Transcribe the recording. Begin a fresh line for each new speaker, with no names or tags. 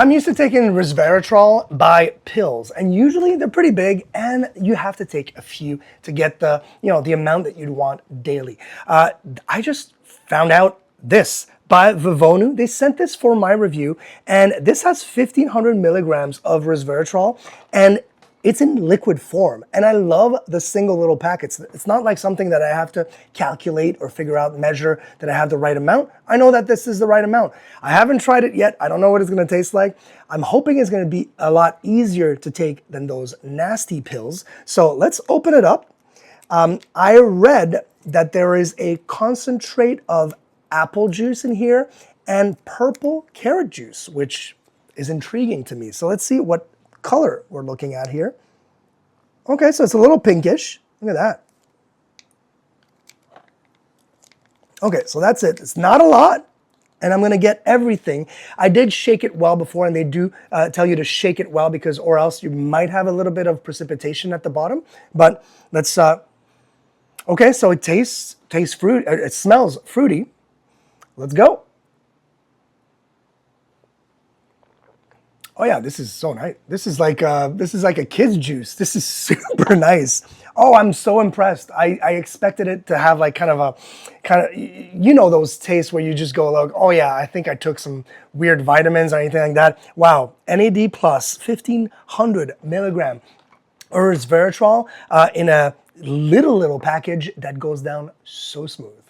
I'm used to taking Resveratrol by pills, and usually they're pretty big, and you have to take a few to get the, the amount that you'd want daily. I just found out this by Vivonu. They sent this for my review, and this has 1,500 milligrams of Resveratrol, and it's in liquid form, and I love the single little packets. It's not like something that I have to calculate or figure out, measure that I have the right amount. I know that this is the right amount. I haven't tried it yet. I don't know what it's gonna taste like. I'm hoping it's gonna be a lot easier to take than those nasty pills. So let's open it up. I read that there is a concentrate of apple juice in here and purple carrot juice, which is intriguing to me. So let's see what color we're looking at here. Okay, so it's a little pinkish. Look at that. Okay, so that's it. It's not a lot, and I'm gonna get everything. I did shake it well before, and they do tell you to shake it well because or else you might have a little bit of precipitation at the bottom. But let's, okay, so it tastes fruit. It smells fruity. Let's go. Oh yeah, this is so nice. This is like a kid's juice. This is super nice. Oh, I'm so impressed. I expected it to have like kind of those tastes where you just go like, oh yeah, I think I took some weird vitamins or anything like that. Wow, NAD plus 1,500 milligram resveratrol in a little package that goes down so smooth.